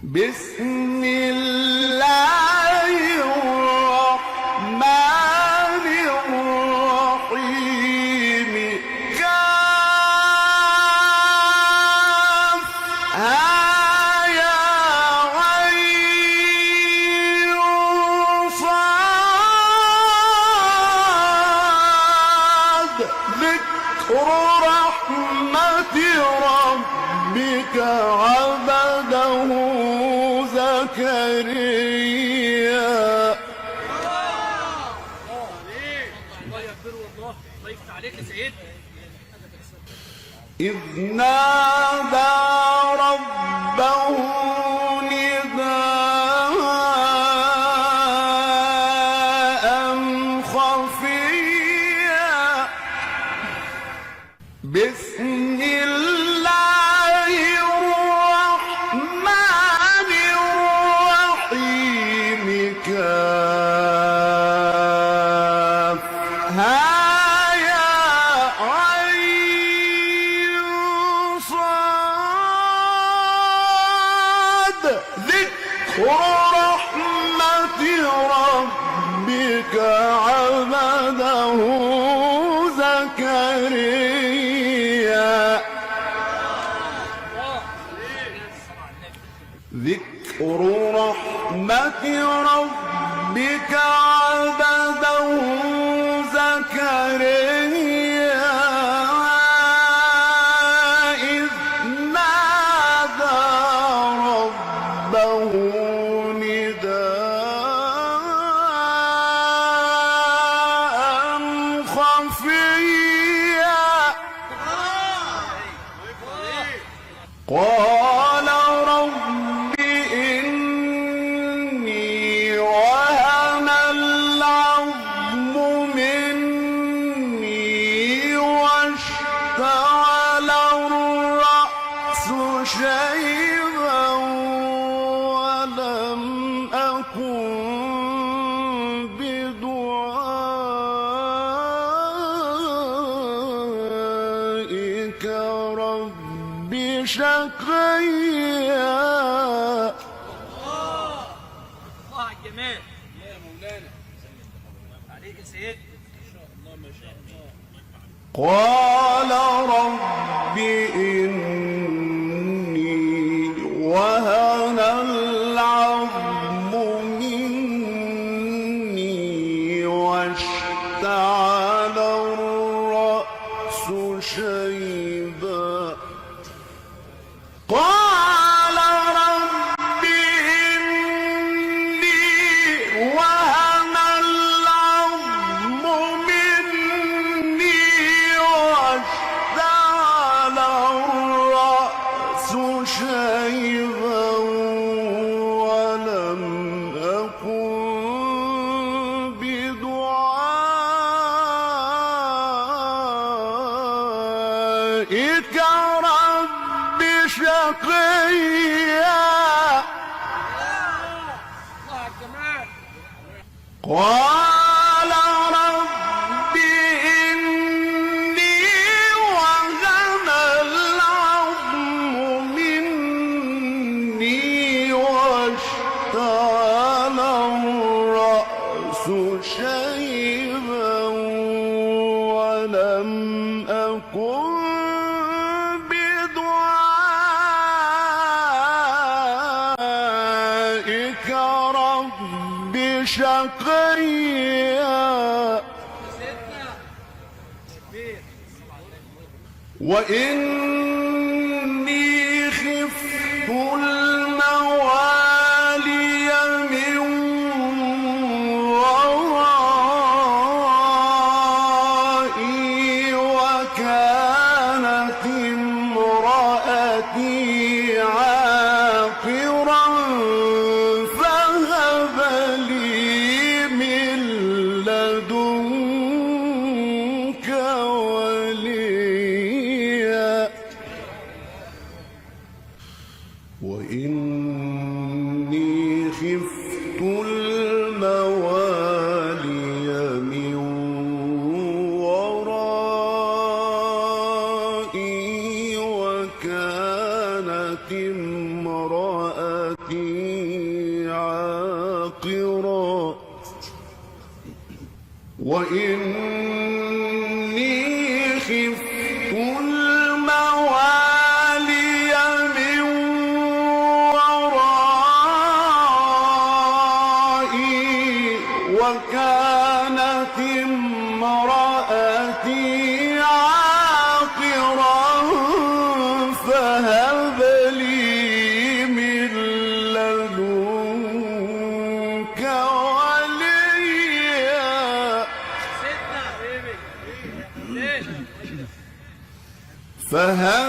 بسم الله الرحمن الرحيم كافها يا عين صاد ذكر رحمة ربك عبده زكريا. الله يكبر والله الله يفتح عليك يا سيدي. إذ نادى ربه نداء خفيا بسم الله الرحمن الرحيم كافها يا عين صاد ذكر رحمة ربك عبده زكريا. ذكر رحمة ربك عبده زكريا إذ نادى ربه نداء خفيا قال رب إني وهن العظم مني واشتعل الرأس شيبا ولم أكن بدعائك رب شقيا. الله على الجمال يا مولانا عليك يا سيدي. ما شاء الله ما شاء الله. قال رب إني وهن العظم مني واشتعل الرأس شيبا. قال رب إني وهن العظم مني واشتعل الرأس شيبا ولم أكن بدعائك رب شقيا. الله على الجمال. قال رب إني وهن العظم مني واشتعل الرأس شيبا ولم أكن بدعائك رب شقيا. سيدنا كبير. وإني خفت الموالي من ورائي وكانت امرأتي عاقرا فهب لي من لدنك وليا. وإني خفت الموالي من ورائي وكانت امرأتي عاقرا فهب لي من لدنك وليا سيدنا حبيبي ليه؟ فهب